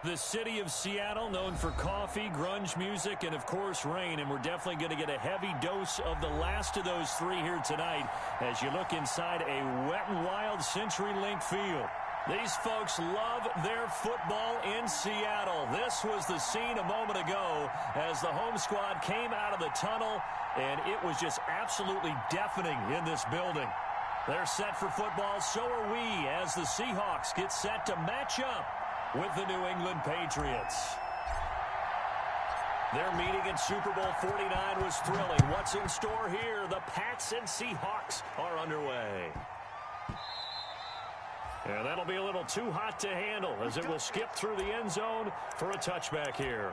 The city of Seattle, known for coffee, grunge music, and, of course, rain. And we're definitely going to get a heavy dose of the last of those three here tonight as you look inside a Wet n Wild CenturyLink field. These folks love their football in Seattle. This was the scene a moment ago as the home squad came out of the tunnel, and it was just absolutely deafening in this building. They're set for football, so are we, as the Seahawks get set to match up with the New England Patriots. Their meeting in Super Bowl 49 was thrilling. What's in store here? The Pats and Seahawks are underway. And that'll be a little too hot to handle as it will skip through the end zone for a touchback here.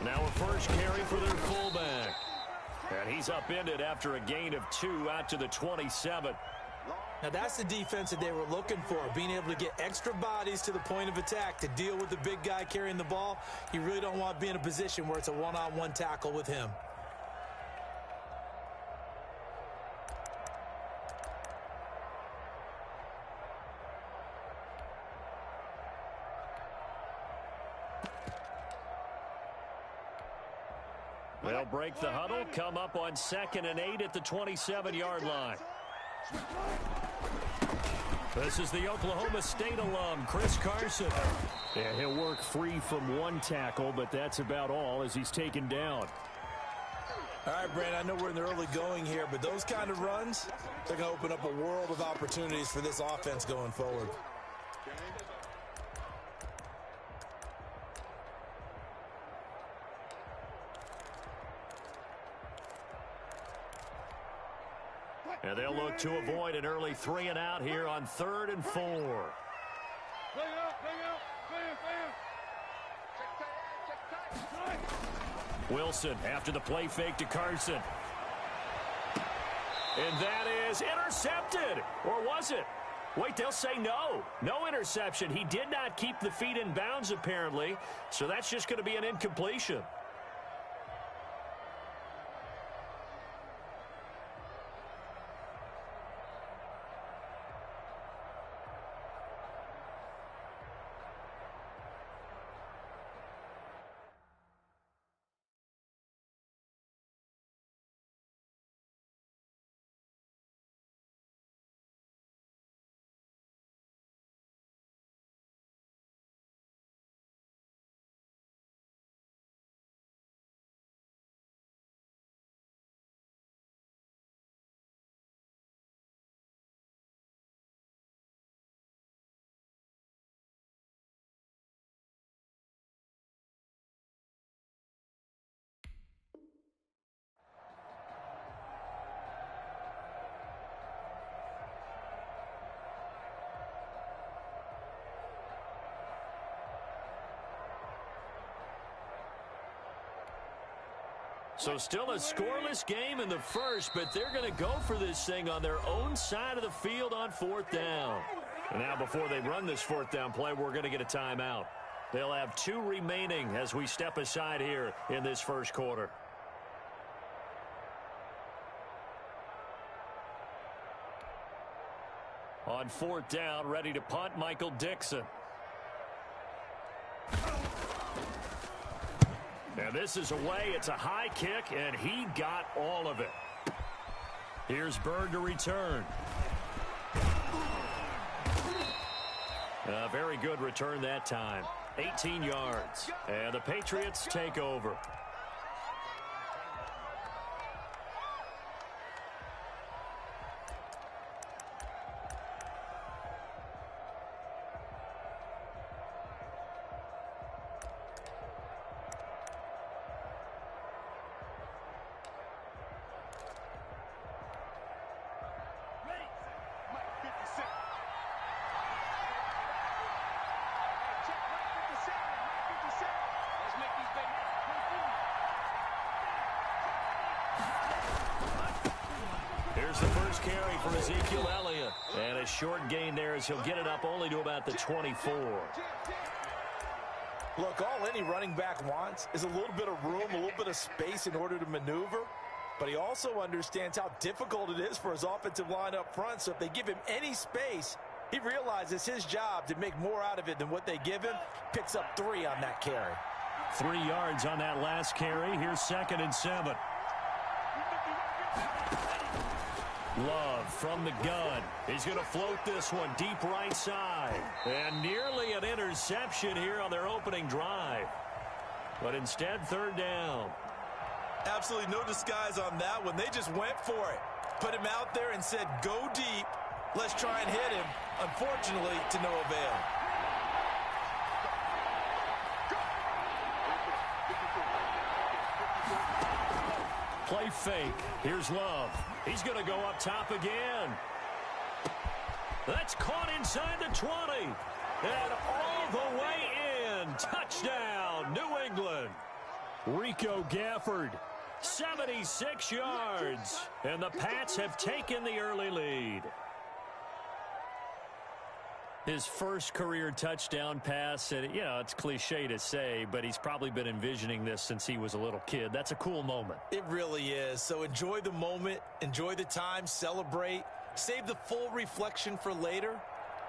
Now a first carry for their fullback. And he's upended after a gain of 2 out to the 27. Now that's the defense that they were looking for, being able to get extra bodies to the point of attack to deal with the big guy carrying the ball. You really don't want to be in a position where it's a one-on-one tackle with him. They'll break the huddle, come up on 2nd and 8 at the 27-yard line. This is the Oklahoma State alum, Chris Carson. Yeah, he'll work free from one tackle, but that's about all as he's taken down. All right, Brandon, I know we're in the early going here, but those kind of runs, they're going to open up a world of opportunities for this offense going forward. And they'll look to avoid an early 3 and out here on 3rd and 4. Wilson after the play fake to Carson. And that is intercepted. Or was it? Wait, they'll say no. No interception. He did not keep the feet in bounds, apparently. So that's just going to be an incompletion. So still a scoreless game in the first, but they're going to go for this thing on their own side of the field on 4th down. And now before they run this 4th down play, we're going to get a timeout. They'll have 2 remaining as we step aside here in this first quarter. On 4th down, ready to punt, Michael Dixon. And this is away. It's a high kick, and he got all of it. Here's Bird to return. A very good return that time. 18 yards. And the Patriots take over. There's the first carry for Ezekiel Elliott. And a short gain there as he'll get it up only to about the 24. Look, all any running back wants is a little bit of room, a little bit of space in order to maneuver. But he also understands how difficult it is for his offensive line up front. So if they give him any space, he realizes his job to make more out of it than what they give him. Picks up 3 on that carry. 3 yards on that last carry. Here's 2nd and 7. Love from the gun. He's going to float this one deep right side. And nearly an interception here on their opening drive. But instead, 3rd down. Absolutely no disguise on that one. They just went for it. Put him out there and said, go deep. Let's try and hit him. Unfortunately, to no avail. Play fake. Here's Love. He's going to go up top again. That's caught inside the 20. And all the way in. Touchdown, New England. Rico Gafford, 76 yards. And the Pats have taken the early lead. His first career touchdown pass, and, it's cliche to say, but he's probably been envisioning this since he was a little kid. That's a cool moment. It really is. So enjoy the moment, enjoy the time, celebrate, save the full reflection for later,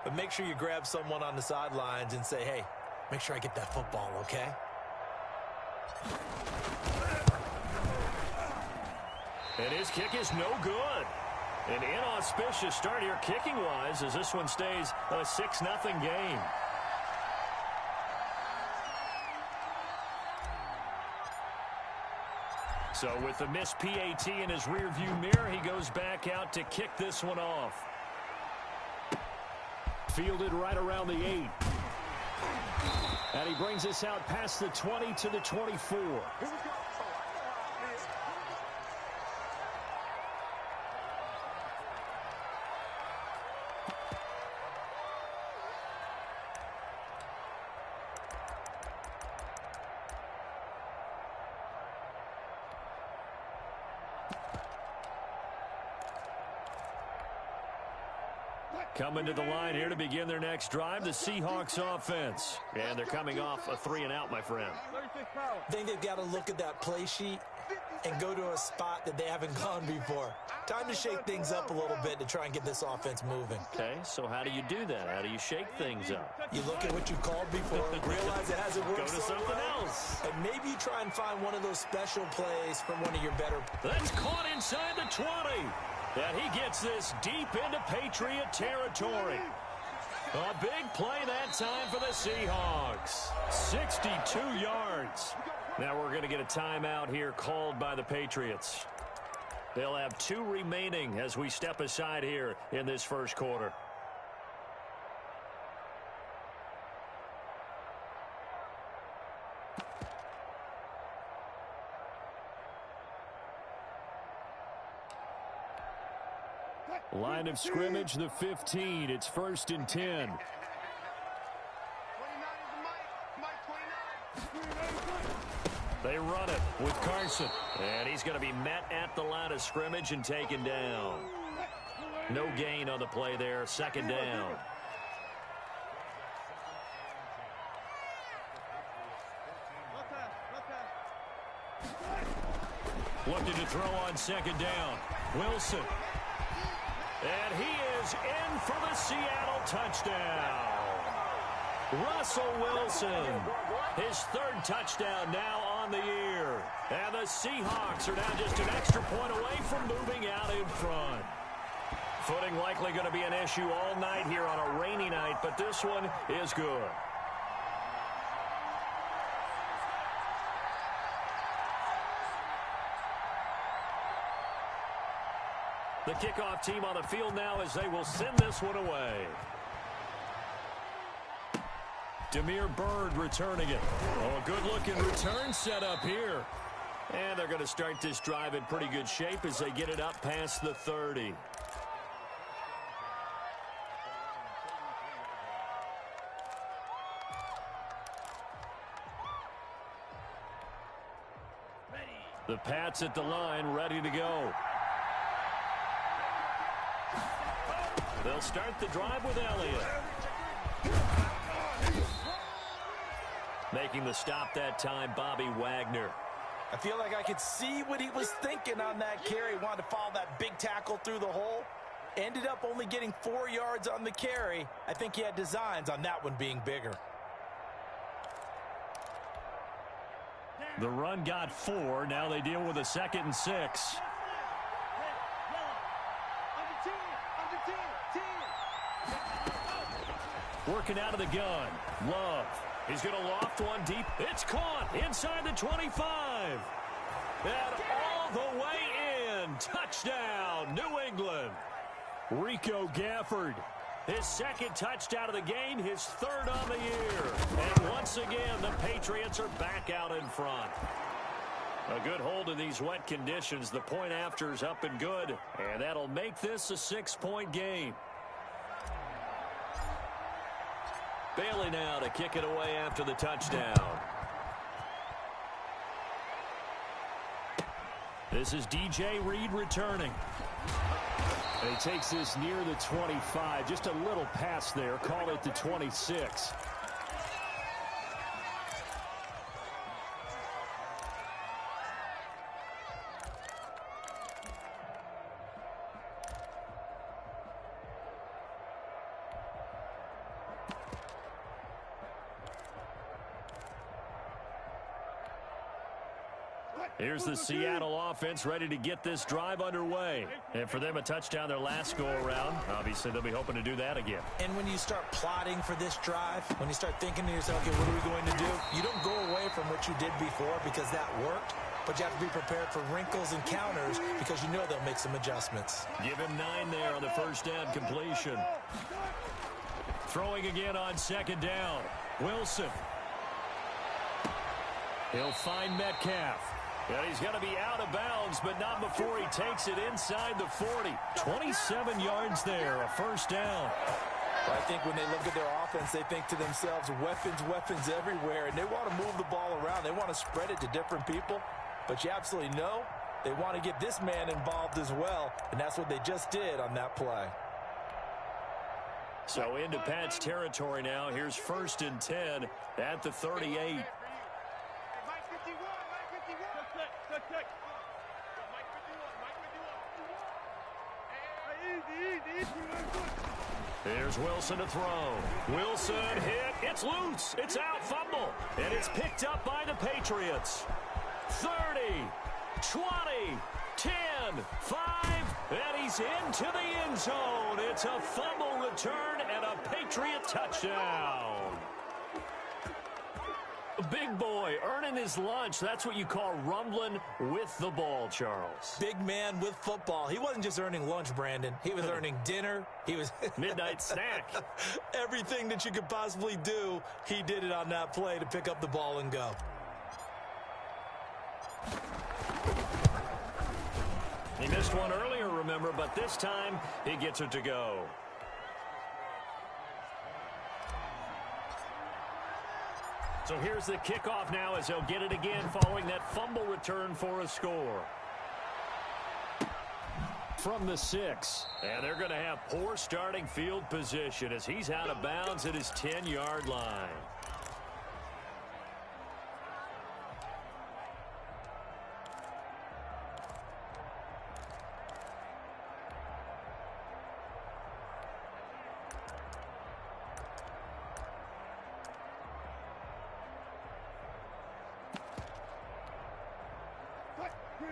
but make sure you grab someone on the sidelines and say, hey, make sure I get that football, okay? And his kick is no good. An inauspicious start here kicking-wise as this one stays a 6-0 game. So with the missed PAT in his rearview mirror, he goes back out to kick this one off. Fielded right around the 8. And he brings us out past the 20 to the 24. Coming to the line here to begin their next drive, the Seahawks offense. And thee coming off a 3-and-out, my friend. I think they've got to look at that play sheet and go to a spot that they haven't gone before. Time to shake things up a little bit to try and get this offense moving. Okay, so how do you do that? How do you shake things up? You look at what you've called before, realize it hasn't worked. Go to something else. And maybe you try and find one of those special plays from one of your better. That's caught inside the 20. And he gets this deep into Patriot territory. A big play that time for the Seahawks. 62 yards. Now we're going to get a timeout here called by the Patriots. They'll have 2 remaining as we step aside here in this first quarter. Line of scrimmage, the 15. It's 1st and 10. They run it with Carson. And he's going to be met at the line of scrimmage and taken down. No gain on the play there. 2nd down. Looking to throw on 2nd down. Wilson. And he is in for the Seattle touchdown. Russell Wilson, his 3rd touchdown now on the year. And the Seahawks are now just an extra point away from moving out in front. Footing likely going to be an issue all night here on a rainy night, but this one is good. The kickoff team on the field now as they will send this one away. Damiere Byrd returning it. Oh, a good-looking return set up here. And they're going to start this drive in pretty good shape as they get it up past the 30. The Pats at the line, ready to go. They'll start the drive with Elliott. Making the stop that time, Bobby Wagner. I feel like I could see what he was thinking on that carry. Wanted to follow that big tackle through the hole. Ended up only getting 4 yards on the carry. I think he had designs on that one being bigger. The run got 4. Now they deal with a 2nd and 6. Working out of the gun. Love. He's going to loft one deep. It's caught inside the 25. And all the way in. Touchdown, New England. Rico Gafford. His 2nd touchdown of the game, his 3rd on the year. And once again, the Patriots are back out in front. A good hold in these wet conditions. The point after's up and good. And that'll make this a 6-point game. Bailey now to kick it away after the touchdown. This is DJ Reed returning. And he takes this near the 25. Just a little pass there. Call it the 26. Here's the Seattle offense ready to get this drive underway. And for them, a touchdown their last go-around. Obviously, they'll be hoping to do that again. And when you start plotting for this drive, when you start thinking to yourself, okay, what are we going to do? You don't go away from what you did before because that worked, but you have to be prepared for wrinkles and counters because you know they'll make some adjustments. Give him 9 there on the first down completion. Throwing again on 2nd down. Wilson. He'll find Metcalf. And he's going to be out of bounds, but not before he takes it inside the 40. 27 yards there, a first down. Well, I think when they look at their offense, they think to themselves, weapons, weapons everywhere, and they want to move the ball around. They want to spread it to different people, but you absolutely know they want to get this man involved as well, and that's what they just did on that play. So into Pat's territory now. Here's 1st and 10 at the 38. Here's Wilson to throw. Wilson hit. It's loose. It's out. Fumble. And it's picked up by the Patriots. 30, 20, 10, 5, and he's into the end zone. It's a fumble return and a Patriot touchdown. Big boy earning his lunch. That's what you call rumbling with the ball, Charles. Big man with football. He wasn't just earning lunch, Brandon. He was earning dinner. He was midnight snack. Everything that you could possibly do, he did it on that play to pick up the ball and go. He missed one earlier, remember, but this time he gets it to go. So here's the kickoff now as he'll get it again following that fumble return for a score. From the 6. And they're going to have poor starting field position as he's out of bounds at his 10-yard line.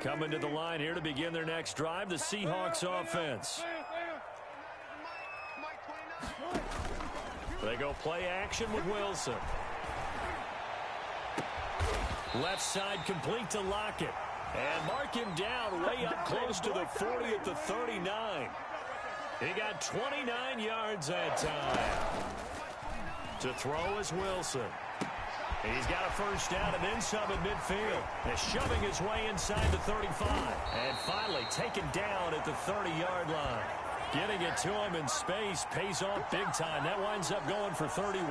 Coming to the line here to begin their next drive, the Seahawks offense. They go play action with Wilson. Left side complete to Lockett. And mark him down way up close to the 40 at the 39. He got 29 yards that time. To throw is Wilson. He's got a first down and then some in midfield. And shoving his way inside the 35. And finally taken down at the 30-yard line. Getting it to him in space pays off big time. That winds up going for 31.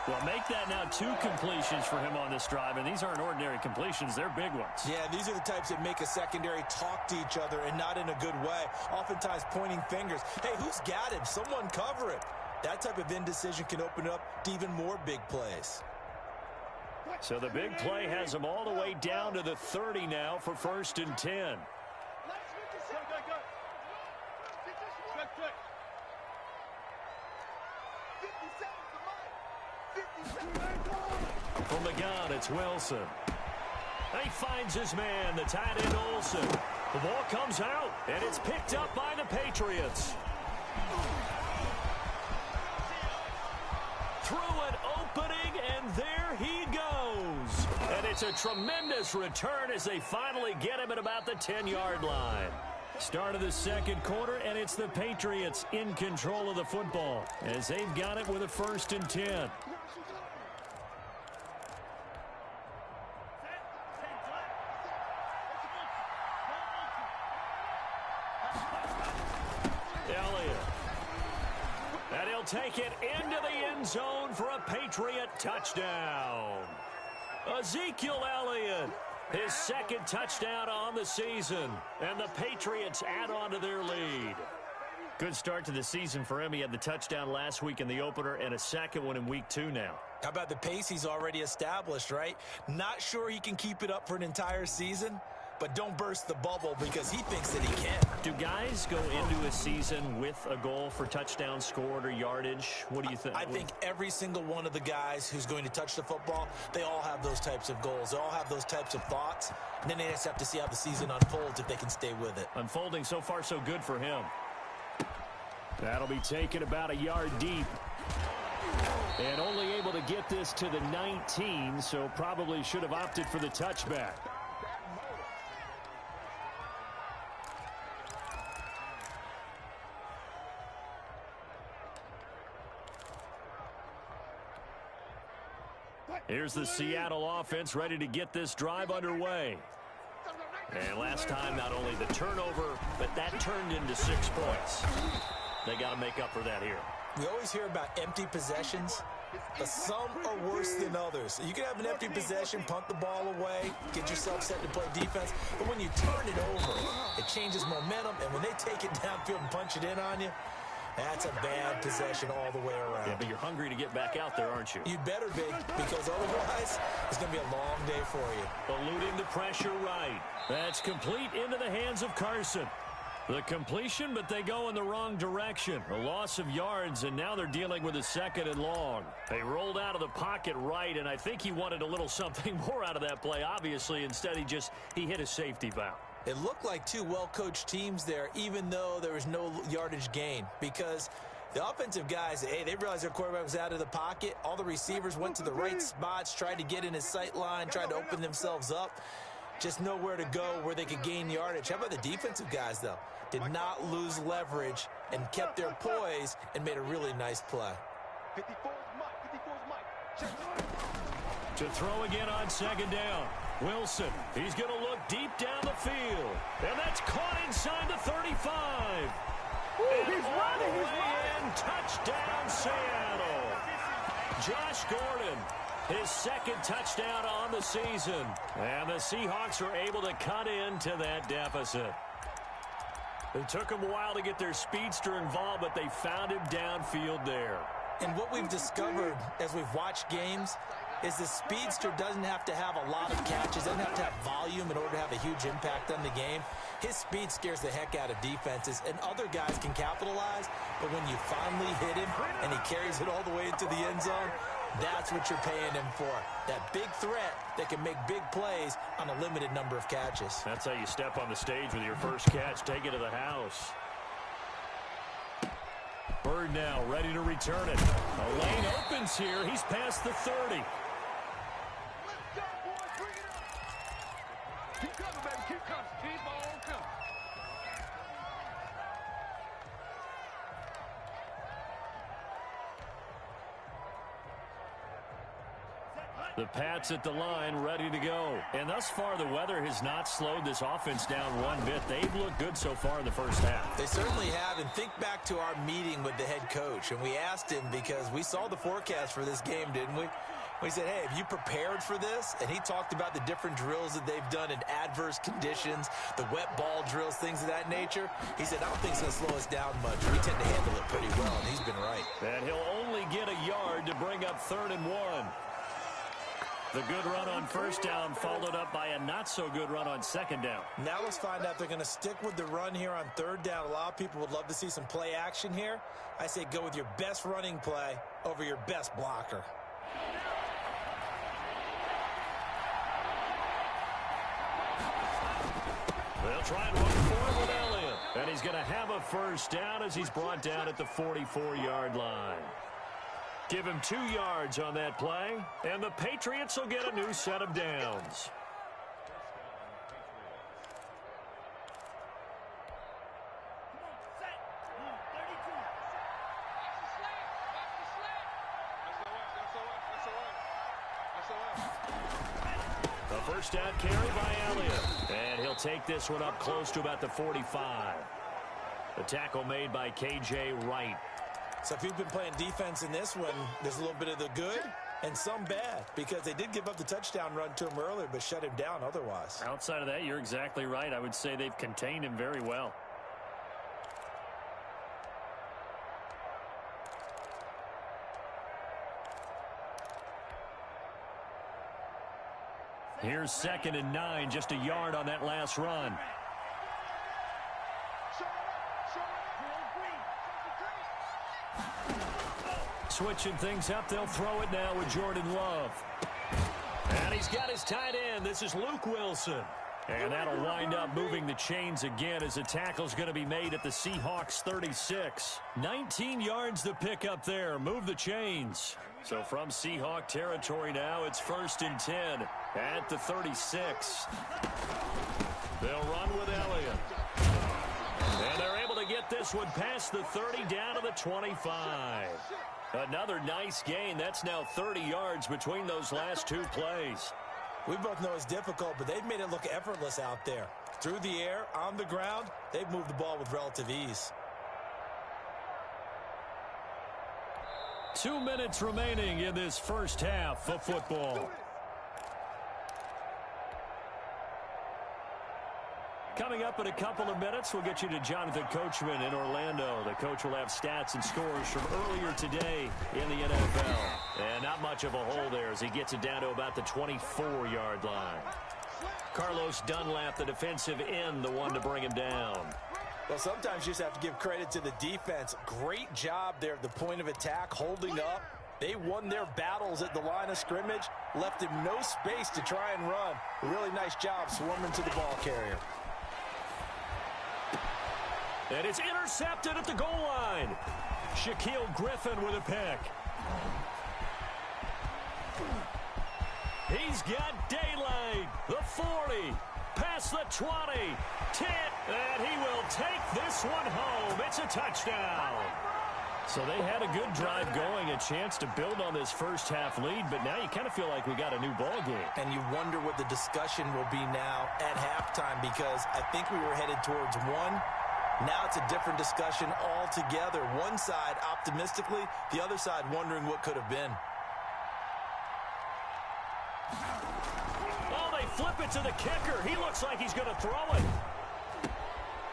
Well, make that now 2 completions for him on this drive, and these aren't ordinary completions. They're big ones. Yeah, these are the types that make a secondary talk to each other and not in a good way, oftentimes pointing fingers. Hey, who's got him? Someone cover him. That type of indecision can open up to even more big plays. So the big play has them all the way down to the 30 now for 1st and 10. From the gun, it's Wilson. He finds his man, the tight end Olsen. The ball comes out, and it's picked up by the Patriots. Through an opening, and there he goes. And it's a tremendous return as they finally get him at about the 10-yard line. Start of the 2nd quarter, and it's the Patriots in control of the football as they've got it with a 1st and 10. And he'll take it into the end zone for a Patriot touchdown. Ezekiel Elliott, his 2nd touchdown on the season. And the Patriots add on to their lead. Good start to the season for him. He had the touchdown last week in the opener and a 2nd one in week 2 now. How about the pace he's already established, right? Not sure he can keep it up for an entire season, but don't burst the bubble because he thinks that he can. Do guys go into a season with a goal for touchdowns scored or yardage? What do you think? I think every single one of the guys who's going to touch the football, they all have those types of goals. They all have those types of thoughts. And then they just have to see how the season unfolds if they can stay with it. Unfolding so far so good for him. That'll be taken about a yard deep. And only able to get this to the 19, so probably should have opted for the touchback. Here's the Seattle offense ready to get this drive underway. And last time, not only the turnover, but that turned into 6 points. They got to make up for that here. We always hear about empty possessions, but some are worse than others. You can have an empty possession, punt the ball away, get yourself set to play defense, but when you turn it over, it changes momentum, and when they take it downfield and punch it in on you, that's a bad possession all the way around. Yeah, but you're hungry to get back out there, aren't you? You'd better be, because otherwise, it's going to be a long day for you. Eluding the pressure right. That's complete into the hands of Carson. The completion, but they go in the wrong direction. A loss of yards, and now they're dealing with a 2nd and long. They rolled out of the pocket right, and I think he wanted a little something more out of that play, obviously. Instead, he hit a safety valve. It looked like 2 well-coached teams there, even though there was no yardage gain, because the offensive guys, hey, they realized their quarterback was out of the pocket. All the receivers went to the right spots, tried to get in his sight line, tried to open themselves up. Just nowhere to go where they could gain yardage. How about the defensive guys, though? Did not lose leverage and kept their poise and made a really nice play. To throw again on 2nd down. Wilson, he's going to look deep down the field. And that's caught inside the 35. And all the way in, touchdown Seattle. Josh Gordon, his 2nd touchdown on the season. And the Seahawks are able to cut into that deficit. It took them a while to get their speedster involved, but they found him downfield there. And what we've discovered as we've watched games is the speedster doesn't have to have a lot of catches, doesn't have to have volume in order to have a huge impact on the game. His speed scares the heck out of defenses, and other guys can capitalize, but when you finally hit him and he carries it all the way into the end zone, that's what you're paying him for. That big threat that can make big plays on a limited number of catches. That's how you step on the stage with your first catch. Take it to the house. Bird now ready to return it. A lane opens here. He's past the 30. Keep coming, baby. Keep coming. Keep on coming. The Pats at the line, ready to go. And thus far, the weather has not slowed this offense down one bit. They've looked good so far in the first half. They certainly have. And think back to our meeting with the head coach. And we asked him, because we saw the forecast for this game, didn't we? We said, hey, have you prepared for this? And he talked about the different drills that they've done in adverse conditions, the wet ball drills, things of that nature. He said, I don't think it's going to slow us down much. We tend to handle it pretty well, and he's been right. And he'll only get a yard to bring up 3rd and 1. The good run on first down followed up by a not-so-good run on second down. Now let's find out they're going to stick with the run here on 3rd down. A lot of people would love to see some play action here. I say go with your best running play over your best blocker. They'll try and run for it with Elliott. And he's going to have a first down as he's brought down at the 44-yard line. Give him 2 yards on that play, and the Patriots will get a new set of downs. The first down carry by Elliott, and he'll take this one up close to about the 45. The tackle made by K.J. Wright. So if you've been playing defense in this one, there's a little bit of the good and some bad, because they did give up the touchdown run to him earlier but shut him down otherwise. Outside of that, you're exactly right. I would say they've contained him very well. Here's 2nd and 9, just a yard on that last run. Switching things up, they'll throw it now with Jordan Love. And he's got his tight end. This is Luke Wilson. And that'll wind up moving the chains again as the tackle's going to be made at the Seahawks 36. 19 yards to pick up there. Move the chains. So from Seahawk territory now, it's 1st and 10 at the 36. They'll run with Elliott. And they're able to get this one past the 30 down to the 25. Another nice gain. That's now 30 yards between those last 2 plays. We both know it's difficult, but they've made it look effortless out there. Through the air, on the ground, they've moved the ball with relative ease. 2 minutes remaining in this first half of football. Coming up in a couple of minutes, we'll get you to Jonathan Coachman in Orlando. The coach will have stats and scores from earlier today in the NFL. And not much of a hole there as he gets it down to about the 24-yard line. Carlos Dunlap, the defensive end, the one to bring him down. Well, sometimes you just have to give credit to the defense. Great job there at the point of attack, holding up. They won their battles at the line of scrimmage, left him no space to try and run. A really nice job swarming to the ball carrier. And it's intercepted at the goal line. Shaquille Griffin with a pick. He's got daylight. The 40. Past the 20. 10. And he will take this one home. It's a touchdown. So they had a good drive going, a chance to build on this first half lead, but now you kind of feel like we got a new ball game. And you wonder what the discussion will be now at halftime, because I think we were headed towards one. Now it's a different discussion altogether. One side optimistically, the other side wondering what could have been. Oh, they flip it to the kicker. He looks like he's going to throw it.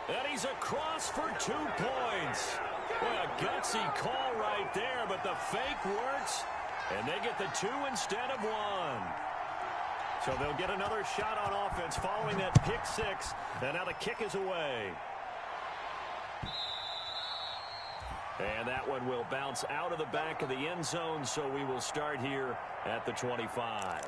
And he's across for 2 points. Boy, a gutsy call right there, but the fake works, and they get the 2 instead of 1. So they'll get another shot on offense following that pick 6, and now the kick is away. And that one will bounce out of the back of the end zone, so we will start here at the 25.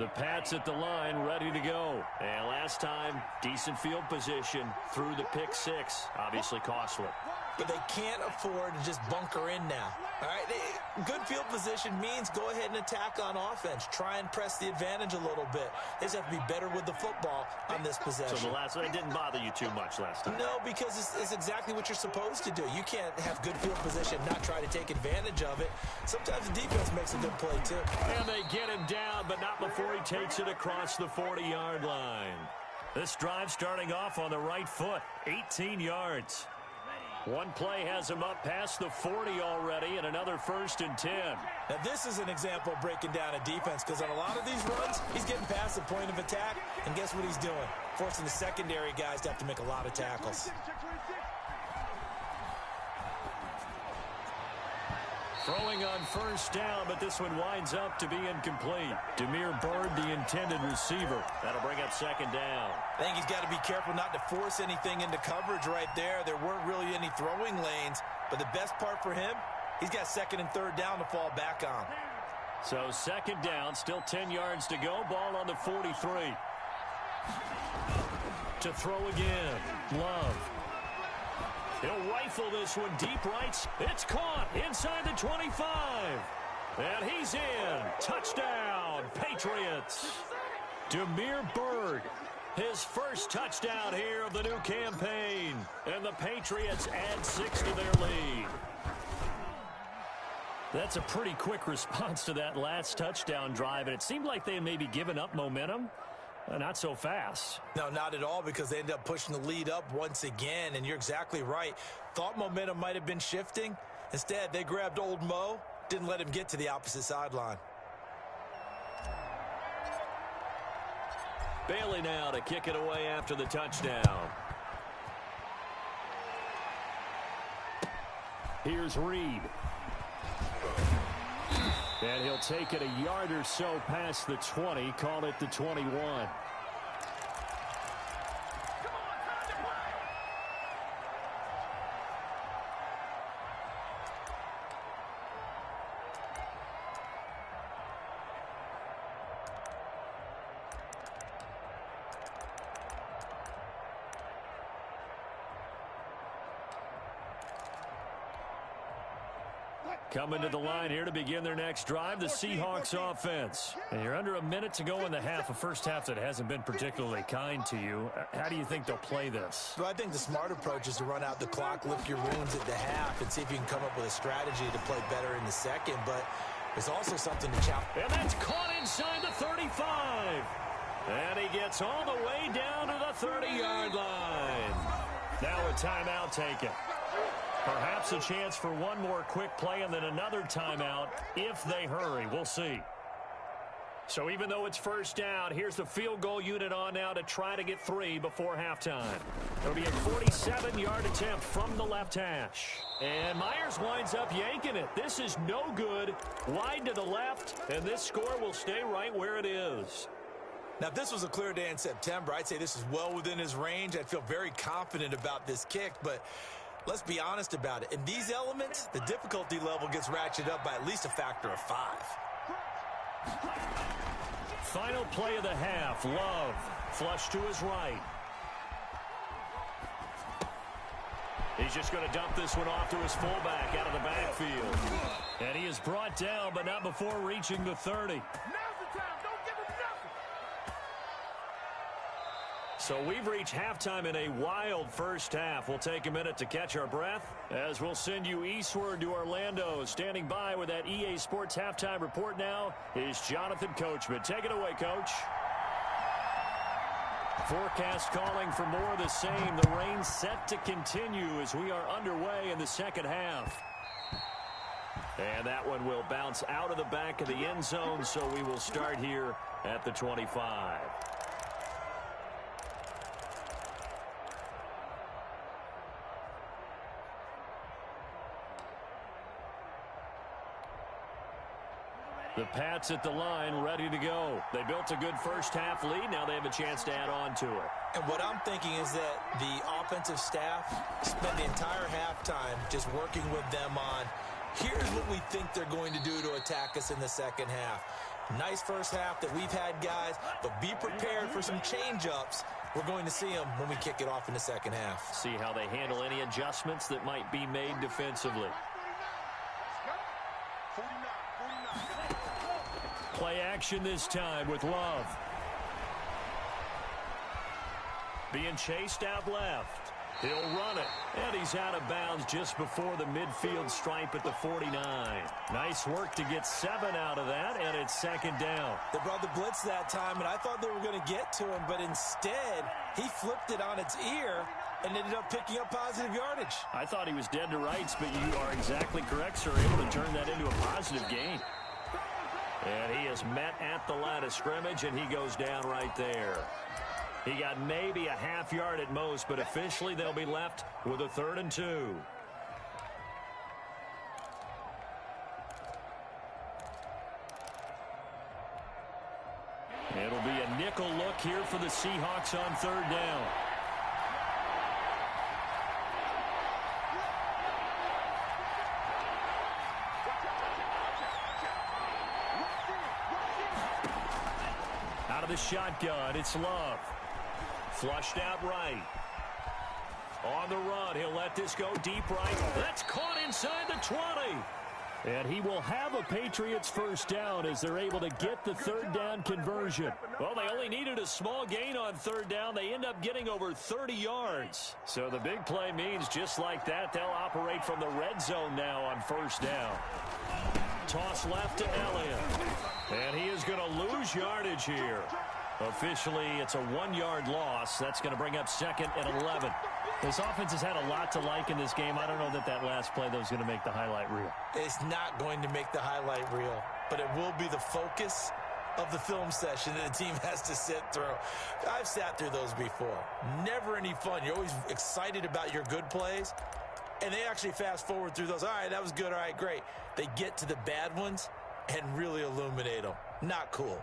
The Pats at the line, ready to go. And last time, decent field position through the pick six. Obviously costly. But they can't afford to just bunker in now. All right, good field position means go ahead and attack on offense. Try and press the advantage a little bit. They just have to be better with the football on this possession. So the last one didn't bother you too much last time? No, because it's exactly what you're supposed to do. You can't have good field position and not try to take advantage of it. Sometimes the defense makes a good play, too. And they get him down, but not before he takes it across the 40-yard line. This drive starting off on the right foot, 18 yards. One play has him up past the 40 already, and another 1st and 10. Now, this is an example of breaking down a defense, because on a lot of these runs, he's getting past the point of attack, and guess what he's doing? Forcing the secondary guys to have to make a lot of tackles. Throwing on 1st down, but this one winds up to be incomplete. Demir Bird, the intended receiver. That'll bring up 2nd down. I think he's got to be careful not to force anything into coverage right there. There weren't really any throwing lanes, but the best part for him, he's got 2nd and 3rd down to fall back on. So 2nd down, still 10 yards to go. Ball on the 43. To throw again, Love. He'll rifle this one deep right. It's caught inside the 25. And he's in. Touchdown, Patriots. Demir Bird, his first touchdown here of the new campaign. And the Patriots add 6 to their lead. That's a pretty quick response to that last touchdown drive. And it seemed like they had maybe given up momentum. Not so fast. No, not at all, because they ended up pushing the lead up once again, and you're exactly right. Thought momentum might have been shifting. Instead, they grabbed old Mo, didn't let him get to the opposite sideline. Bailey now to kick it away after the touchdown. Here's Reed. And he'll take it a yard or so past the 20, call it the 21. Coming to the line here to begin their next drive, the Seahawks offense. And you're under a minute to go in the half, a first half that hasn't been particularly kind to you. How do you think they'll play this? Well, I think the smart approach is to run out the clock, lick your wounds at the half, and see if you can come up with a strategy to play better in the second. But there's also something to challenge. And that's caught inside the 35. And he gets all the way down to the 30-yard line. Now a timeout taken. Perhaps a chance for one more quick play and then another timeout if they hurry. We'll see. So even though it's 1st down, here's the field goal unit on now to try to get 3 before halftime. It'll be a 47-yard attempt from the left hash. And Myers winds up yanking it. This is no good. Wide to the left, and this score will stay right where it is. Now, if this was a clear day in September, I'd say this is well within his range. I'd feel very confident about this kick, but let's be honest about it. In these elements, the difficulty level gets ratcheted up by at least a factor of 5. Final play of the half. Love. Flush to his right. He's just going to dump this one off to his fullback out of the backfield. And he is brought down, but not before reaching the 30. So we've reached halftime in a wild first half. We'll take a minute to catch our breath as we'll send you eastward to Orlando. Standing by with that EA Sports halftime report now is Jonathan Coachman. Take it away, Coach. Forecast calling for more of the same. The rain set to continue as we are underway in the second half. And that one will bounce out of the back of the end zone, so we will start here at the 25. The Pats at the line, ready to go. They built a good first half lead. Now they have a chance to add on to it. And what I'm thinking is that the offensive staff spent the entire halftime just working with them on, here's what we think they're going to do to attack us in the second half. Nice first half that we've had, guys, but be prepared for some change-ups. We're going to see them when we kick it off in the second half. See how they handle any adjustments that might be made defensively. Play action this time with Love. Being chased out left. He'll run it. And he's out of bounds just before the midfield stripe at the 49. Nice work to get 7 out of that, and it's second down. They brought the blitz that time, and I thought they were going to get to him, but instead, he flipped it on its ear and ended up picking up positive yardage. I thought he was dead to rights, but you are exactly correct, sir. Able to turn that into a positive gain. And he is met at the line of scrimmage, and he goes down right there. He got maybe a half yard at most, but officially they'll be left with a 3rd and 2. It'll be a nickel look here for the Seahawks on 3rd down. Out of the shotgun, it's Love. Flushed out right. On the run, he'll let this go deep right. That's caught inside the 20. And he will have a Patriots first down as they're able to get the 3rd down conversion. Well, they only needed a small gain on 3rd down. They end up getting over 30 yards. So the big play means just like that, they'll operate from the red zone now on 1st down. Toss left to Elliott. And he is going to lose yardage here. Officially, it's a 1-yard loss. That's going to bring up 2nd and 11. This offense has had a lot to like in this game. I don't know that that last play, though, is going to make the highlight reel. It's not going to make the highlight reel, but it will be the focus of the film session that the team has to sit through. I've sat through those before. Never any fun. You're always excited about your good plays, and they actually fast forward through those. All right, that was good. All right, great. They get to the bad ones and really illuminate them. Not cool.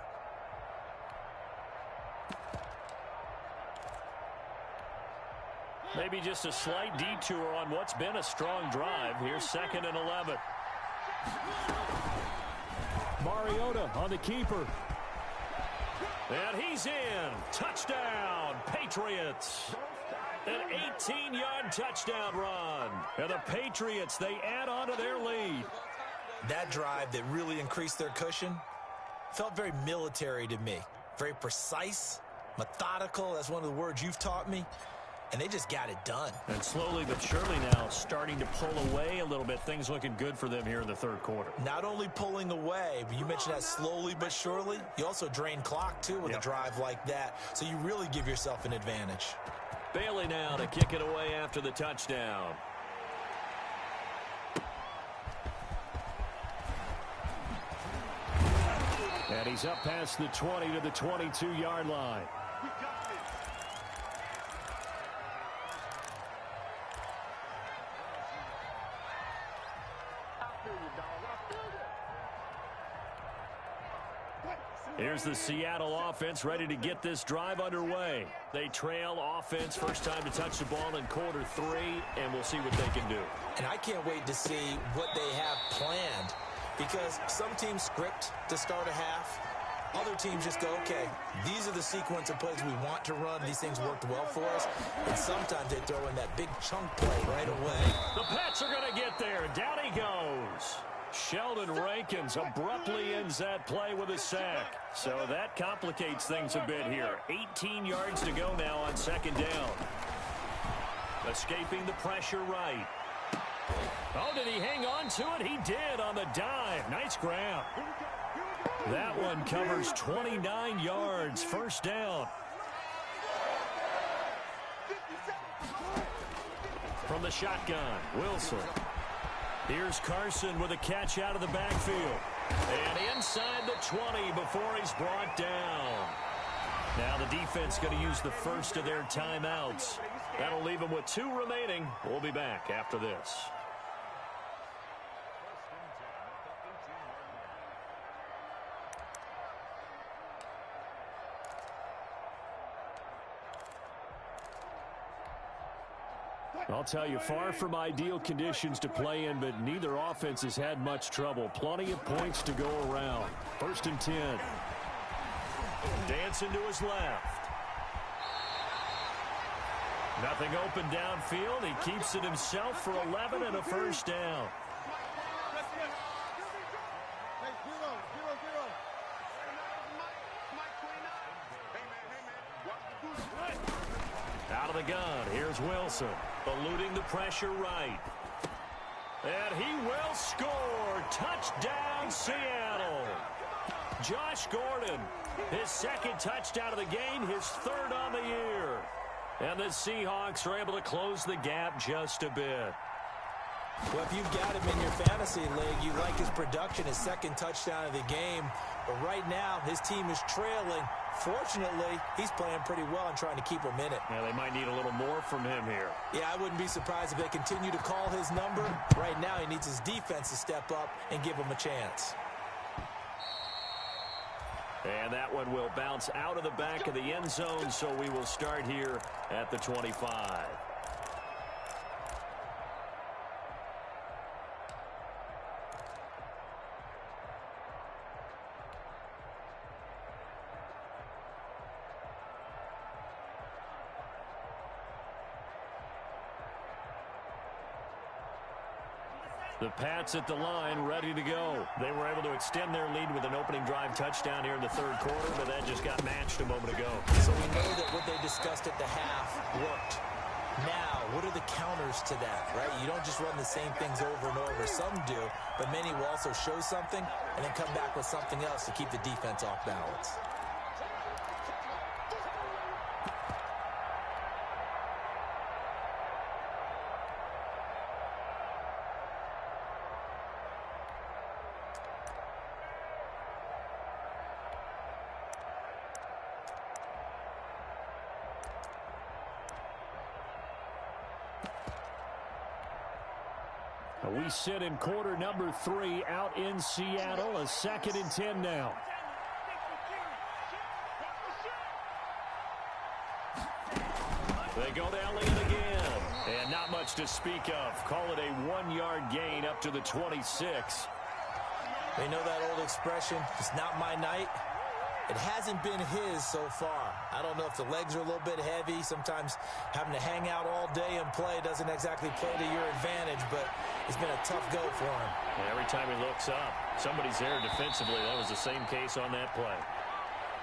Maybe just a slight detour on what's been a strong drive. Here's 2nd and 11. Mariota on the keeper. And he's in. Touchdown, Patriots. An 18-yard touchdown run. And the Patriots, they add on to their lead. That drive that really increased their cushion felt very military to me. Very precise, methodical. That's one of the words you've taught me. And they just got it done. And slowly but surely now starting to pull away a little bit. Things looking good for them here in the 3rd quarter. Not only pulling away, but you mentioned that slowly but surely. You also drain clock, too, with a drive like that. So you really give yourself an advantage. Bailey now to kick it away after the touchdown. And he's up past the 20 to the 22-yard line. Here's the Seattle offense ready to get this drive underway. They trail offense, first time to touch the ball in quarter 3, and we'll see what they can do. And I can't wait to see what they have planned, because some teams script to start a half. Other teams just go, okay, these are the sequence of plays we want to run. These things worked well for us. And sometimes they throw in that big chunk play right away. The Pats are going to get there. Down he goes. Sheldon Rankins abruptly ends that play with a sack. So that complicates things a bit here. 18 yards to go now on 2nd down. Escaping the pressure right. Oh, did he hang on to it? He did on the dive. Nice grab. That one covers 29 yards. 1st down. From the shotgun, Wilson. Here's Carson with a catch out of the backfield. And inside the 20 before he's brought down. Now the defense going to use the first of their timeouts. That'll leave them with 2 remaining. We'll be back after this. I'll tell you, far from ideal conditions to play in, but neither offense has had much trouble. Plenty of points to go around. 1st and 10. Dancing to his left. Nothing open downfield. He keeps it himself for 11 and a first down. Out of the gun, here's Wilson, eluding the pressure right. And he will score. Touchdown, Seattle. Josh Gordon, his 2nd touchdown of the game, his 3rd on the year. And the Seahawks are able to close the gap just a bit. Well, if you've got him in your fantasy league, you like his production, his 2nd touchdown of the game. But right now, his team is trailing. Fortunately, he's playing pretty well and trying to keep him in it. Yeah, they might need a little more from him here. Yeah, I wouldn't be surprised if they continue to call his number. Right now, he needs his defense to step up and give him a chance. And that one will bounce out of the back of the end zone, so we will start here at the 25. The Pats at the line, ready to go. They were able to extend their lead with an opening drive touchdown here in the 3rd quarter, but that just got matched a moment ago. So we know that what they discussed at the half worked. Now, what are the counters to that, right? You don't just run the same things over and over. Some do, but many will also show something and then come back with something else to keep the defense off balance. We sit in quarter number 3 out in Seattle. A 2nd and 10 now. They go to Elliott again. And not much to speak of. Call it a 1-yard gain up to the 26. They know that old expression, it's not my night. It hasn't been his so far. I don't know if the legs are a little bit heavy. Sometimes having to hang out all day and play doesn't exactly play to your advantage, but it's been a tough go for him. And every time he looks up, somebody's there defensively. That was the same case on that play.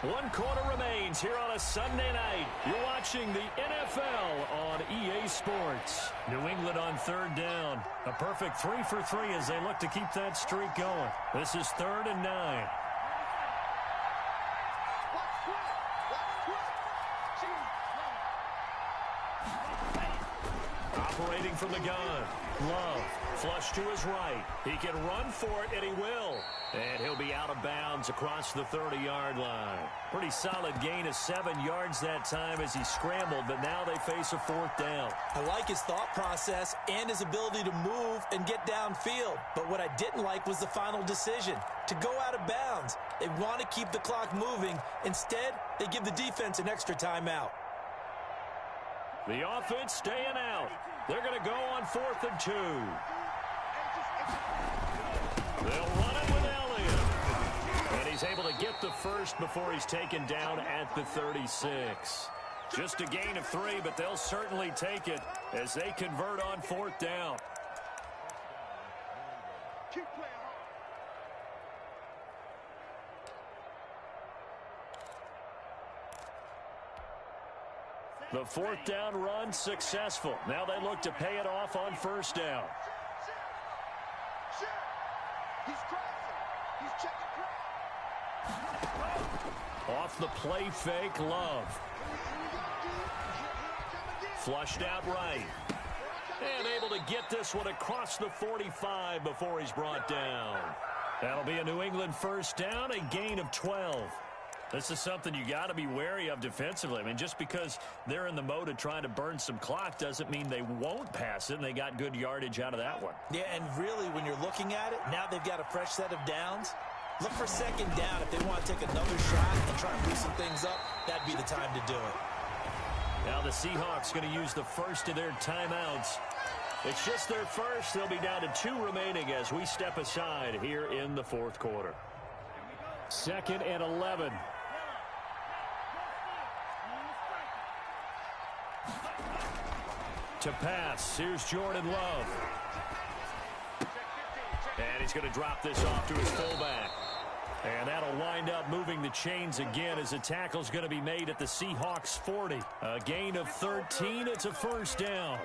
1 quarter remains here on a Sunday night. You're watching the NFL on EA Sports. New England on 3rd down. A perfect 3 for 3 as they look to keep that streak going. This is 3rd and 9. Operating from the gun. Love. Flush to his right. He can run for it, and he will. And he'll be out of bounds across the 30-yard line. Pretty solid gain of 7 yards that time as he scrambled, but now they face a 4th down. I like his thought process and his ability to move and get downfield. But what I didn't like was the final decision, to go out of bounds. They want to keep the clock moving. Instead, they give the defense an extra timeout. The offense staying out. They're going to go on 4th and 2. They'll run it with Elliott. And he's able to get the first before he's taken down at the 36. Just a gain of 3, but they'll certainly take it as they convert on 4th down. The 4th down run successful. Now they look to pay it off on 1st down. Off the play fake, Love. Flushed out right. And able to get this one across the 45 before he's brought down. That'll be a New England 1st down, a gain of 12. This is something you got to be wary of defensively. I mean, just because they're in the mode of trying to burn some clock doesn't mean they won't pass it, and they got good yardage out of that one. Yeah, and really, when you're looking at it, now they've got a fresh set of downs. Look for 2nd down. If they want to take another shot and try and loosen things up, that'd be the time to do it. Now the Seahawks going to use the first of their timeouts. It's just their first. They'll be down to 2 remaining as we step aside here in the fourth quarter. 2nd and 11. To pass. Here's Jordan Love. And he's going to drop this off to his fullback. And that'll wind up moving the chains again as the tackle's going to be made at the Seahawks 40. A gain of 13. It's a first down.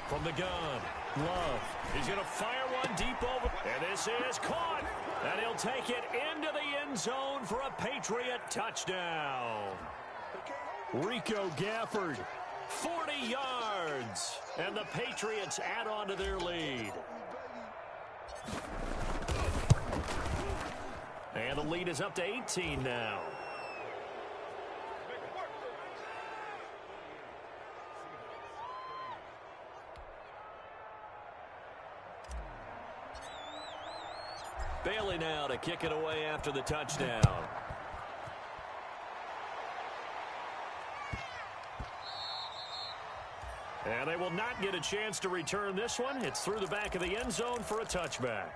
From the gun, Love. He's going to fire one deep over. And this is caught. And he'll take it into the end zone for a Patriot touchdown. Rico Gafford, 40 yards. And the Patriots add on to their lead. And the lead is up to 18 now. Bailey now to kick it away after the touchdown. And they will not get a chance to return this one. It's through the back of the end zone for a touchback.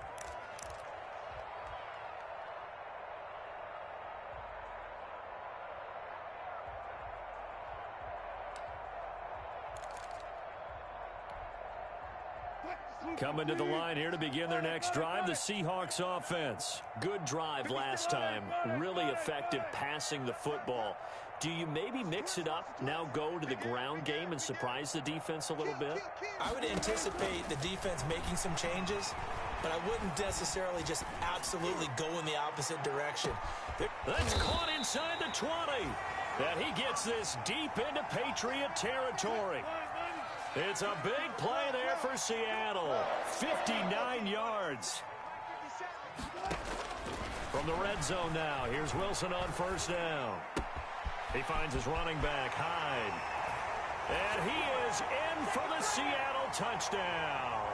Coming to the line here to begin their next drive, the Seahawks offense. Good drive last time. Really effective passing the football. Do you maybe mix it up, now go to the ground game and surprise the defense a little bit? I would anticipate the defense making some changes, but I wouldn't necessarily just absolutely go in the opposite direction. That's caught inside the 20. And he gets this deep into Patriot territory. It's a big play there for Seattle. 59 yards. From the red zone now, here's Wilson on first down. He finds his running back, Hyde. And he is in for the Seattle touchdown.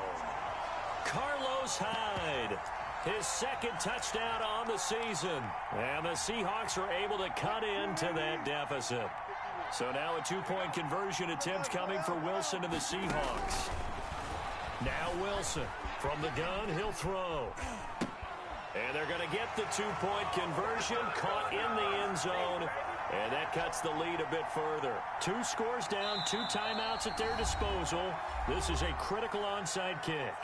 Carlos Hyde, his 2nd touchdown on the season. And the Seahawks are able to cut into that deficit. So now a 2-point conversion attempt coming for Wilson and the Seahawks. Now Wilson from the gun, he'll throw. And they're going to get the 2-point conversion, caught in the end zone. And that cuts the lead a bit further. 2 scores down, 2 timeouts at their disposal. This is a critical onside kick.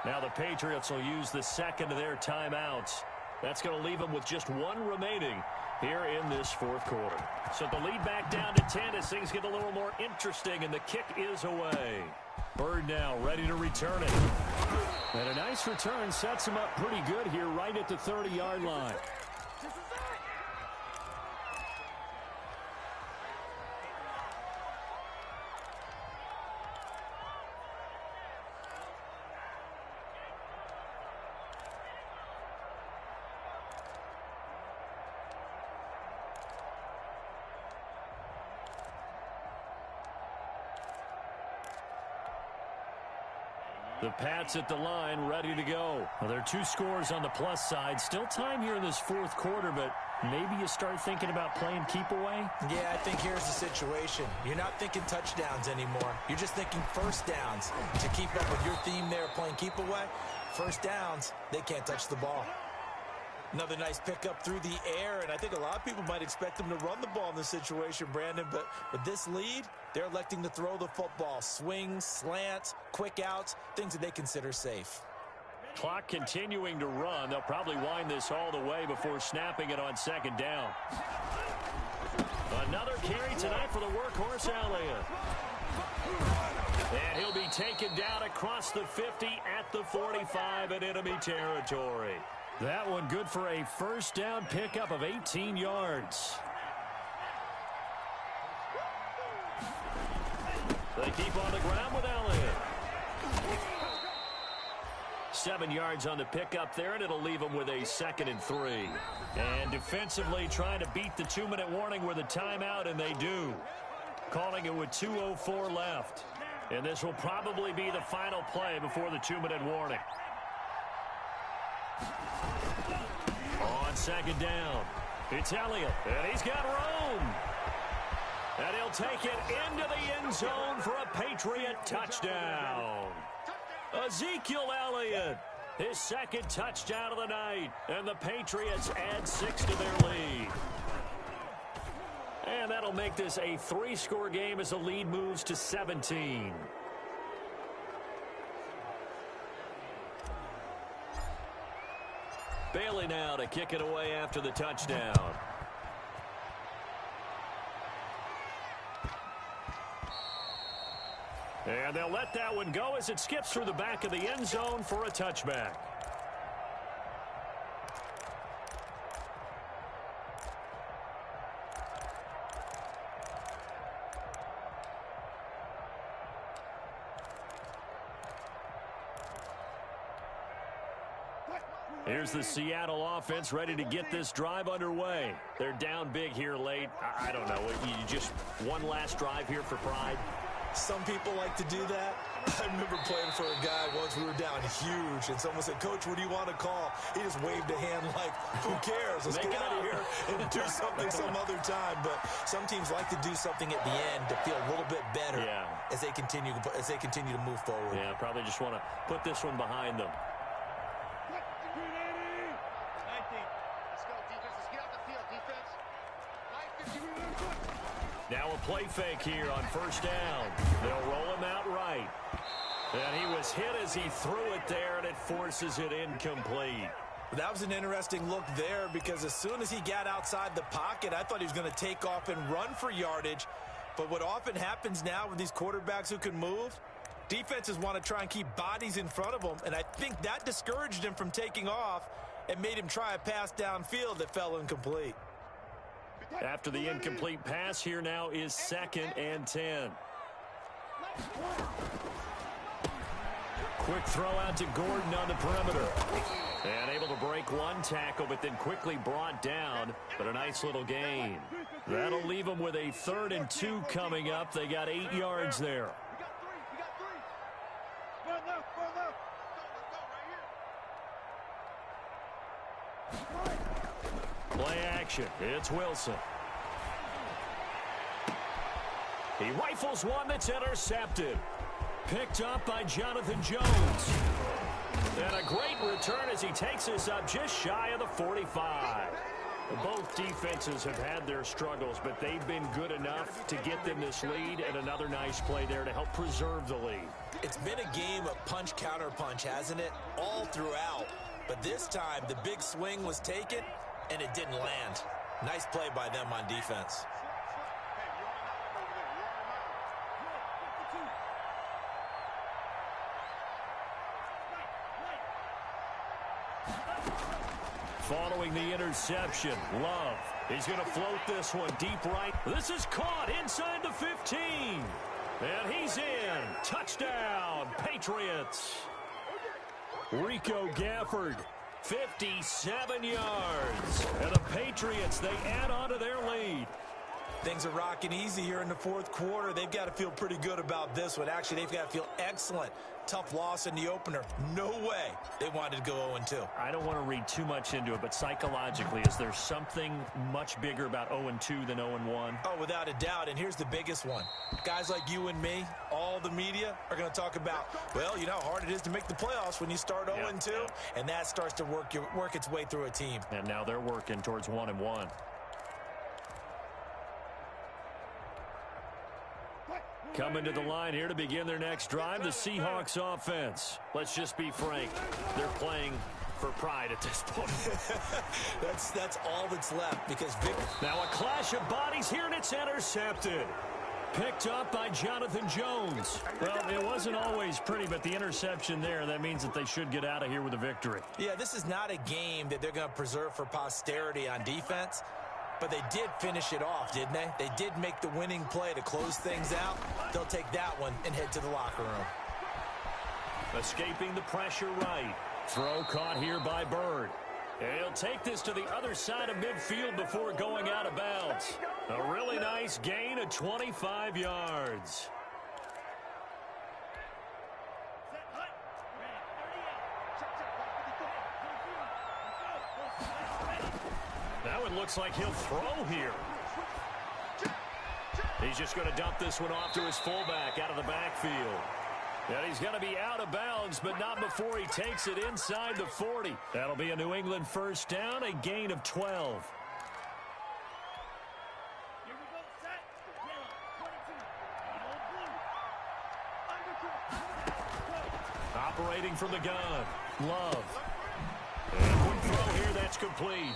Now the Patriots will use the 2nd of their timeouts. That's going to leave them with just 1 remaining here in this fourth quarter. So the lead back down to 10 as things get a little more interesting, and the kick is away. Bird now ready to return it. And a nice return sets him up pretty good here right at the 30-yard line. The Pats at the line, ready to go. Well, there are 2 scores on the plus side. Still time here in this fourth quarter, but maybe you start thinking about playing keep away? Yeah, I think here's the situation. You're not thinking touchdowns anymore. You're just thinking first downs. To keep up with your theme there, playing keep away, first downs, they can't touch the ball. Another nice pickup through the air, and I think a lot of people might expect them to run the ball in this situation, Brandon, but with this lead, they're electing to throw the football. Swings, slants, quick outs, things that they consider safe. Clock continuing to run. They'll probably wind this all the way before snapping it on 2nd down. Another carry tonight for the workhorse Elliott. And he'll be taken down across the 50 at the 45 in enemy territory. That one good for a first down pickup of 18 yards. They keep on the ground with Elliott. 7 yards on the pickup there, and it'll leave them with a 2nd and 3. And defensively trying to beat the 2-minute warning with a timeout, and they do. calling it with 2:04 left. And this will probably be the final play before the 2-minute warning. On second down, it's Elliott, and he's got room. And he'll take it into the end zone for a Patriot touchdown. Ezekiel Elliott, his second touchdown of the night, and the Patriots add 6 to their lead. And that'll make this a 3-score game as the lead moves to 17. Bailey now to kick it away after the touchdown. And they'll let that one go as it skips through the back of the end zone for a touchback. Here's the Seattle offense ready to get this drive underway. They're down big here late. I don't know. You just one last drive here for pride. Some people like to do that. I remember playing for a guy once. We were down huge, and someone said, "Coach, what do you want to call?" He just waved a hand like, "Who cares? Let's get out of here and do something some other time." But some teams like to do something at the end to feel a little bit better as they continue to move forward. Yeah, probably just want to put this one behind them. Now a play fake here on first down. They'll roll him out right. And he was hit as he threw it there, and it forces it incomplete. That was an interesting look there because as soon as he got outside the pocket, I thought he was going to take off and run for yardage. But what often happens now with these quarterbacks who can move, defenses want to try and keep bodies in front of them, and I think that discouraged him from taking off and made him try a pass downfield that fell incomplete. After the incomplete pass, here now is 2nd and 10. Quick throw out to Gordon on the perimeter. And able to break one tackle, but then quickly brought down. But a nice little gain. That'll leave them with a 3rd and 2 coming up. They got 8 yards there. Play action. It's Wilson. He rifles one that's intercepted. Picked up by Jonathan Jones. And a great return as he takes us up just shy of the 45. Both defenses have had their struggles, but they've been good enough to get them this lead, and another nice play there to help preserve the lead. It's been a game of punch-counter-punch, hasn't it? All throughout. But this time, the big swing was taken, and it didn't land. Nice play by them on defense. Following the interception, Love. He's going to float this one deep right. This is caught inside the 15. And he's in. Touchdown, Patriots. Rico Gafford, 57 yards. And the Patriots, they add on to their lead. Things are rocking easy here in the 4th quarter. They've got to feel pretty good about this one. Actually, they've got to feel excellent. Tough loss in the opener. No way they wanted to go 0-2. I don't want to read too much into it, but psychologically, is there something much bigger about 0-2 than 0-1? Oh, without a doubt. And here's the biggest one. Guys like you and me, all the media, are going to talk about, well, you know how hard it is to make the playoffs when you start 0-2. Yeah. And that starts to work its way through a team. And now they're working towards 1-1. Coming to the line here to begin their next drive, the Seahawks offense. Let's just be frank. They're playing for pride at this point. that's all that's left because Now a clash of bodies here, and it's intercepted. Picked up by Jonathan Jones. Well, it wasn't always pretty, but the interception there, that means that they should get out of here with a victory. Yeah, this is not a game that they're going to preserve for posterity on defense. But they did finish it off, didn't they? They did make the winning play to close things out. They'll take that one and head to the locker room. Escaping the pressure right. Throw caught here by Bird. And he'll take this to the other side of midfield before going out of bounds. A really nice gain of 25 yards. Now it looks like he'll throw here. He's just going to dump this one off to his fullback out of the backfield. And he's going to be out of bounds, but not before he takes it inside the 40. That'll be a New England first down, a gain of 12. Operating from the gun, Love. And quick throw here, that's complete.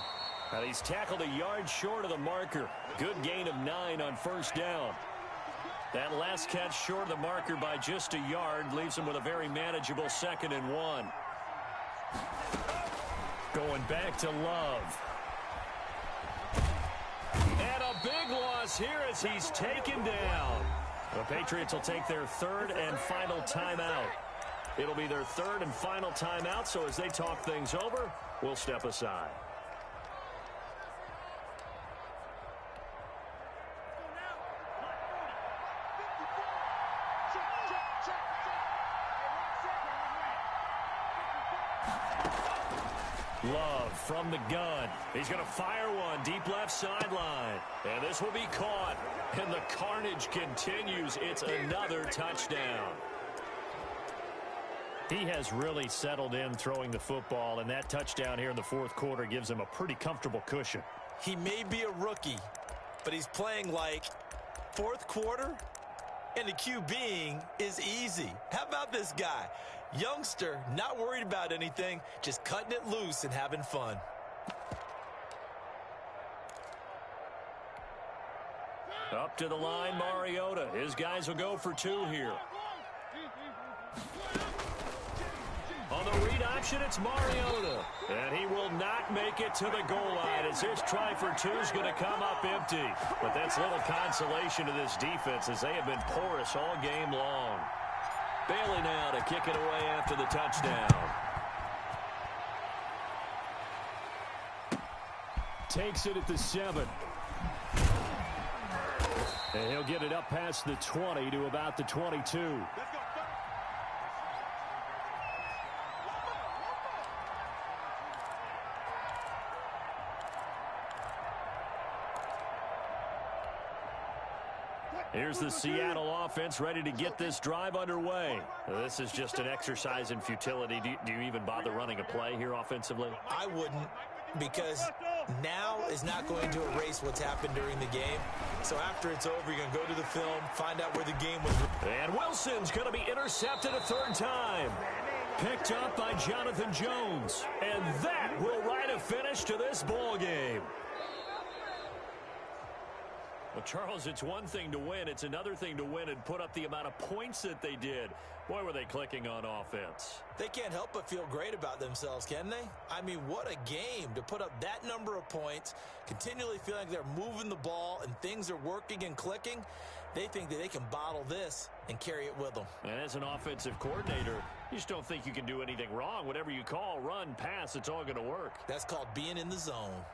And he's tackled a yard short of the marker. Good gain of 9 on first down. That last catch short of the marker by just a yard leaves him with a very manageable 2nd and 1. Going back to Love. And a big loss here as he's taken down. The Patriots will take their 3rd and final timeout. It'll be their 3rd and final timeout, so as they talk things over, we'll step aside. Love from the gun. He's going to fire one deep left sideline. And this will be caught. And the carnage continues. It's another touchdown. He has really settled in throwing the football, and that touchdown here in the 4th quarter gives him a pretty comfortable cushion. He may be a rookie, but he's playing like 4th quarter, and the QBing is easy. How about this guy? Youngster, not worried about anything, just cutting it loose and having fun. Up to the line, Mariota. His guys will go for 2 here. On the read option, it's Mariota. And he will not make it to the goal line as his try for 2 is going to come up empty. But that's little consolation to this defense as they have been porous all game long. Bailey now to kick it away after the touchdown. Takes it at the 7. And he'll get it up past the 20 to about the 22. Here's the Seattle offense ready to get this drive underway. This is just an exercise in futility. Do you even bother running a play here offensively? I wouldn't, because now is not going to erase what's happened during the game. So after it's over, you're going to go to the film, find out where the game was. And Wilson's going to be intercepted a 3rd time. Picked up by Jonathan Jones. And that will write a finish to this ball game. Well, Charles, it's one thing to win. It's another thing to win and put up the amount of points that they did. Boy, were they clicking on offense. They can't help but feel great about themselves, can they? I mean, what a game to put up that number of points, continually feeling like they're moving the ball and things are working and clicking. They think that they can bottle this and carry it with them. And as an offensive coordinator, you just don't think you can do anything wrong. Whatever you call, run, pass, it's all going to work. That's called being in the zone.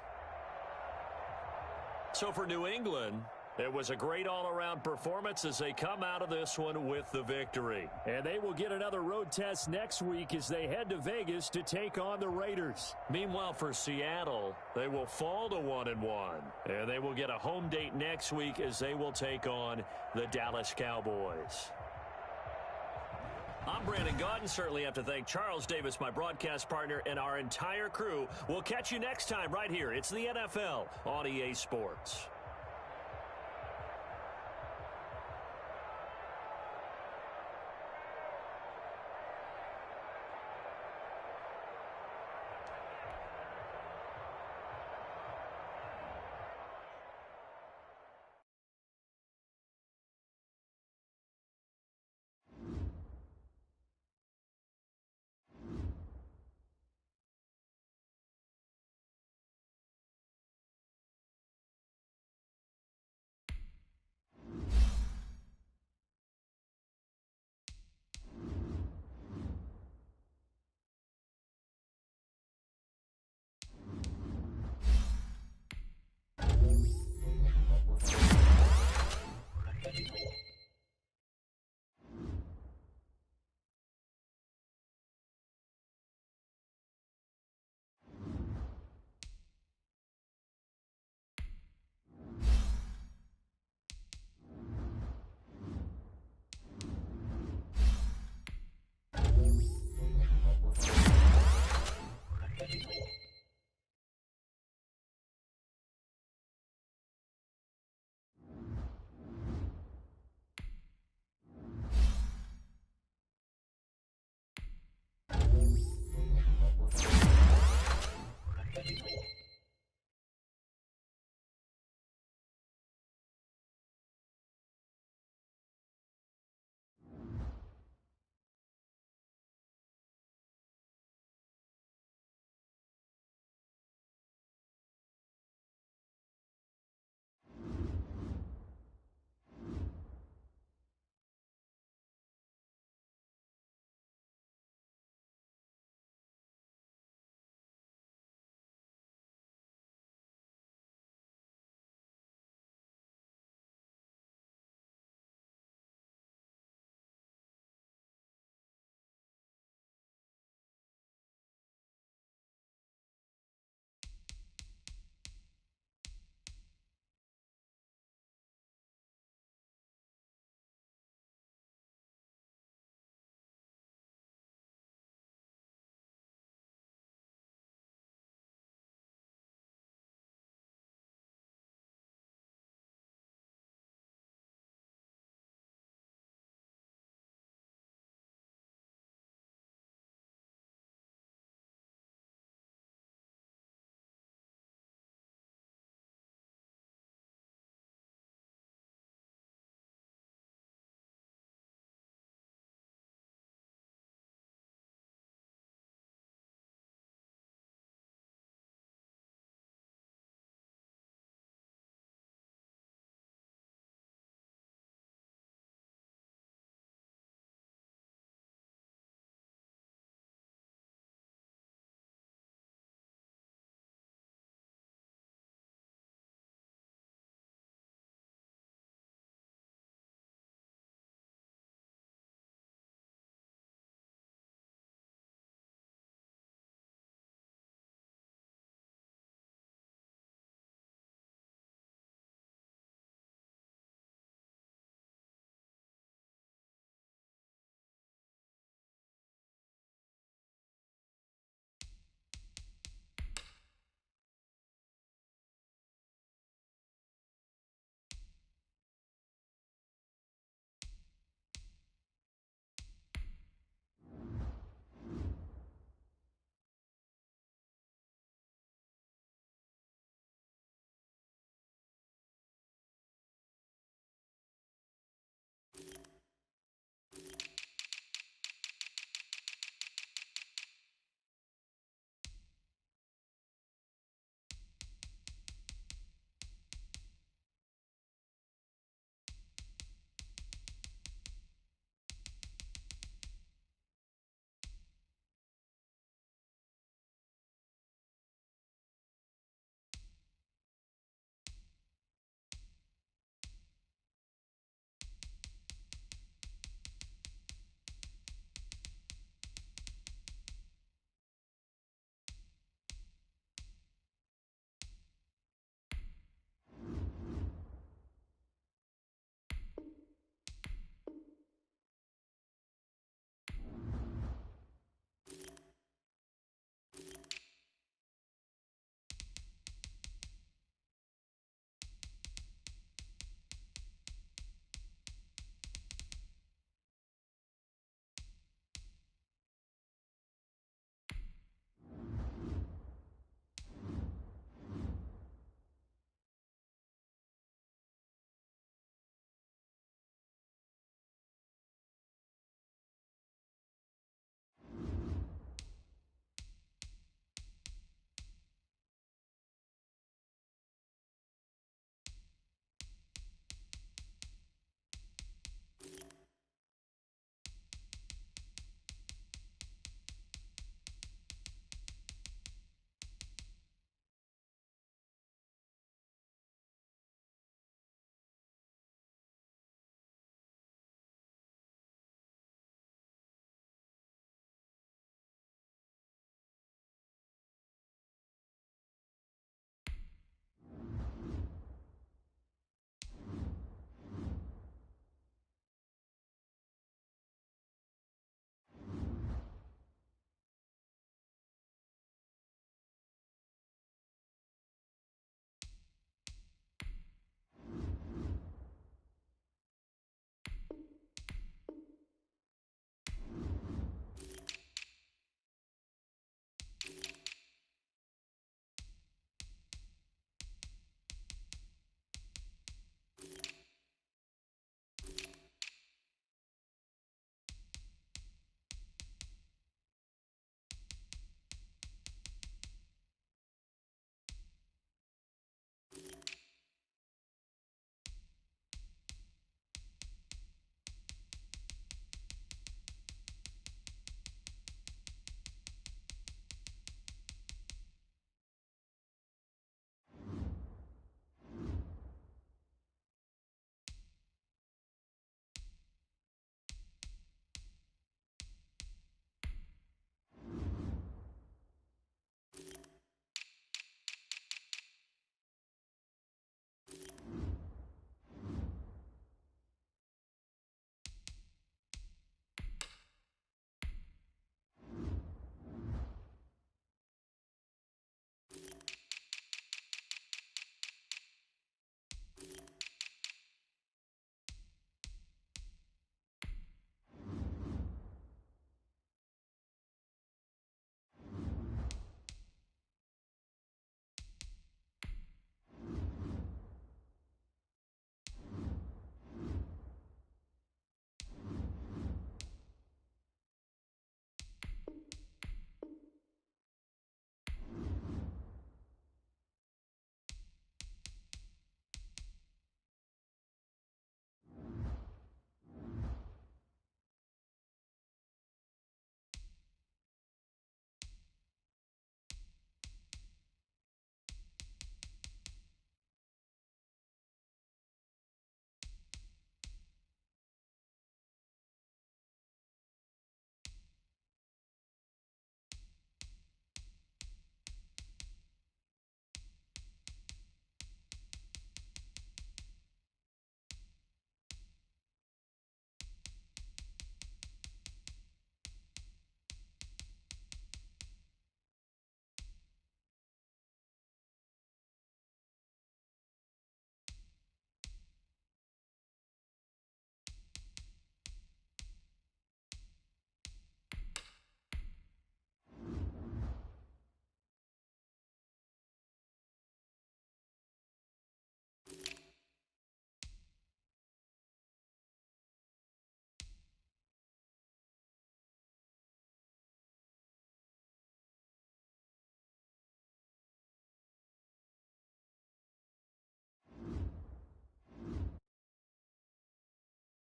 So for New England, it was a great all-around performance as they come out of this one with the victory. And they will get another road test next week as they head to Vegas to take on the Raiders. Meanwhile, for Seattle, they will fall to 1-1. And they will get a home date next week as they will take on the Dallas Cowboys. I'm Brandon Gaudin. Certainly have to thank Charles Davis, my broadcast partner, and our entire crew. We'll catch you next time right here. It's the NFL on EA Sports.